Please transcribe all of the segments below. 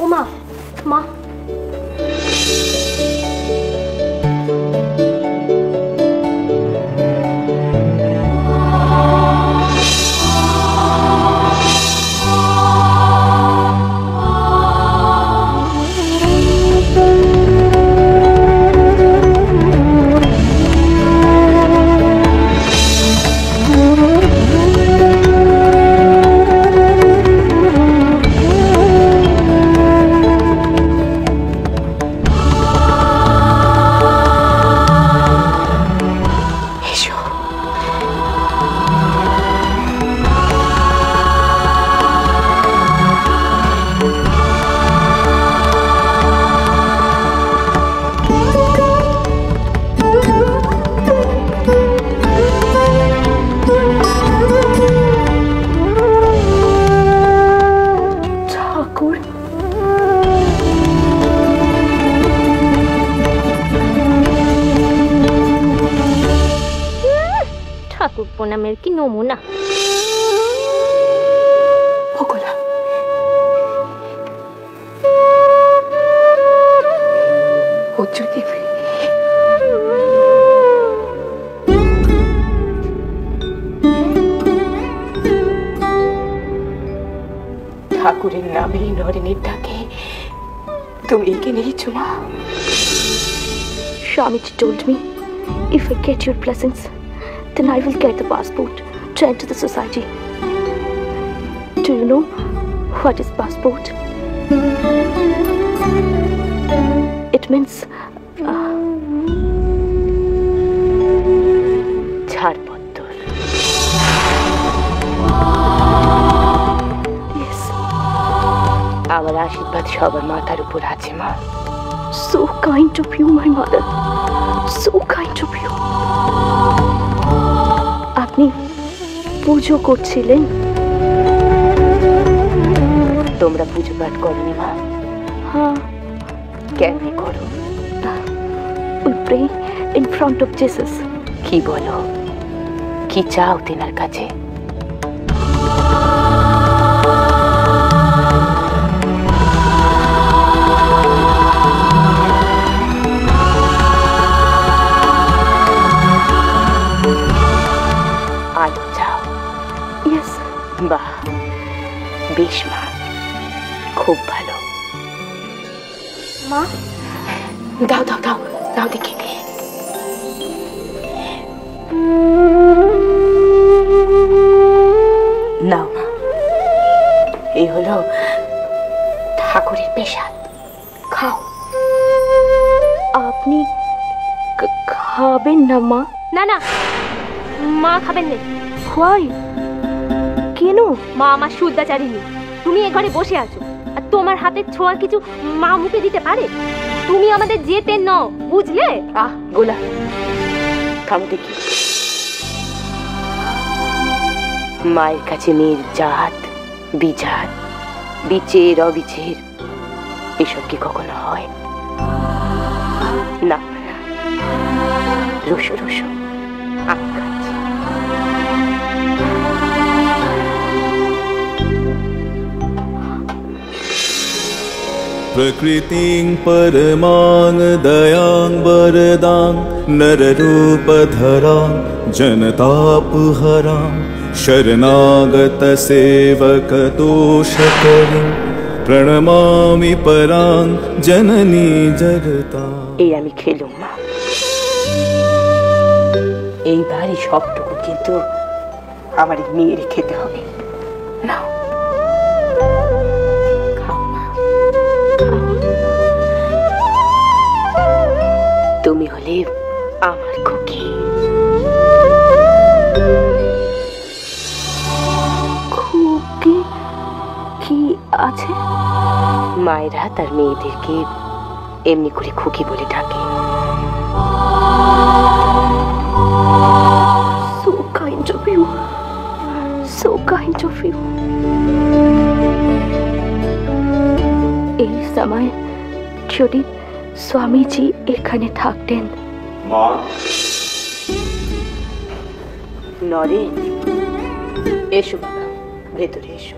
ও মা, মা প্রণামের কি নমুনা। ঠাকুরের নামে নরেনের ডাকে তুমি এখানে এসেছো মা। Swamiji told me, if I get your blessings, then I will get the passport to enter the society. Do you know what is passport? It means ছাড়পত্তর। Yes. আমার আশীর্বাদ সবার মাথার উপর আছে মা। So kind of you, my mother. So kind of you. আপনি পুজো করছিলেন? তোমরা পুজো পাঠ করনি মা? হ্যাঁ। কেমনে করো? We pray in front of Jesus. কি বলো? কি চাও তেনার কাছে? আলো চাও? Yes. বাহ, বেশ মা, খুব ভালো। মা, দাও দাও দাও দাও দেখি। নাও মা, এই হলো ঠাকুরের প্রসাদ, খাও। আপনি খাবেন না মা? না না, মা খাবেন না। Why? কেন? মা আমার শুদ্ধাচারিণী, তুমি এ ঘরে বসে আছো আর তোমার হাতের ছোঁয়া কিছু মা মুখে দিতে পারে? তুমি আমাদের যেতে নও, বুঝলে? আহ গোলা, থাম দেখি। মায়ের কাছে মেয়ের জাত বিজাত, বিচের অবিচের এসব কি কখনো হয়? না, রসো রসো খাচ্ছি। प्रकृतिं परमां दयां वरदां नररूपधरां जनतापहरां शरणागतसेवकदोषकरीं प्रणमामि परां जननी जगतां। এই আমি খেলুম মা, এইবারই সবটুকু কিন্তু আমার মেয়ের খেতে হবে। নাও খাও মা, তুমি হলে আমার খুকি। খুকি কি আছে? মায়েরা তার মেয়েদেরকে এমনি করে খুকি বলে ডাকে। So kind of you. So kind of you. এই সময় যদি স্বামীজি এখানে থাকতেন। মা, নরেন এসো বাবা, ভেতরে এসো।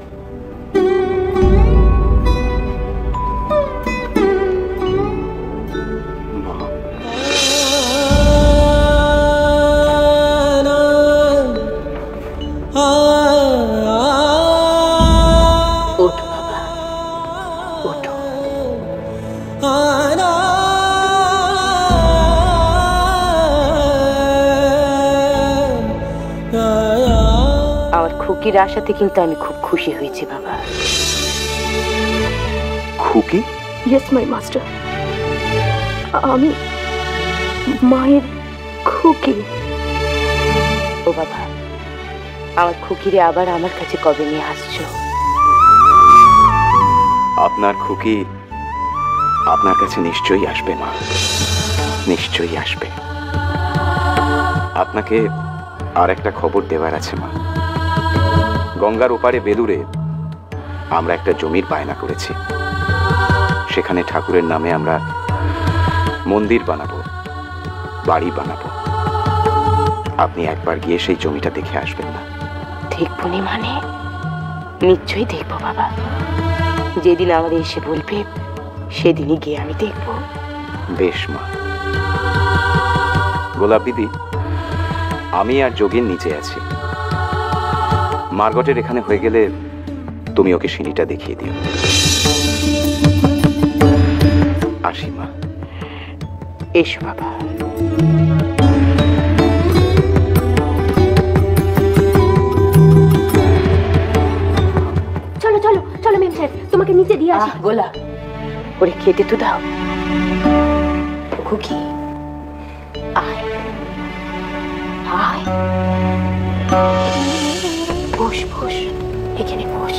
খুকির আশাতে কিন্তু আমি খুব খুশি হয়েছি বাবা। খুকি? ইয়েস মাই মাস্টার, আমি মায়ের খুকি। ও বাবা, আমার খুকিরে আবার আমার কাছে কবে নিয়ে আসছো? আপনার খুকি আপনার কাছে নিশ্চয়ই আসবে মা, নিশ্চয়ই আসবে। আপনাকে আর একটা খবর দেওয়ার আছে মা। গঙ্গার ওপারে বেলুরে আমরা একটা জমির বায়না করেছি। সেখানে ঠাকুরের নামে আমরা মন্দির বানাবো, বাড়ি বানাবো। আপনি একবার গিয়ে সেই জমিটা দেখে আসবেন না? দেখবো নি মানে? নিশ্চয়ই দেখবো বাবা। যেদিন আমাদের এসে বলবে সেদিনই গিয়ে আমি দেখবো। বেশ মা। গোলাপ দিদি, আমি আর যোগীন নিচে আছি। মার্গটের এখানে হয়ে গেলে তুমি ওকে সিঁড়িটা দেখিয়ে দিও। আসি মা। এসো বাবা। চলো চলো চলো মেম সাহেব, তোমাকে নিচে দিয়ে আসি। গোলা, ওরে খেতে তো দাও। খুকি আয় আয়, বস বস, এখানে বস।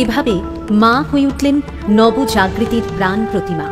এভাবে মা হয়ে উঠলেন নবজাগৃতির প্রাণ প্রতিমা।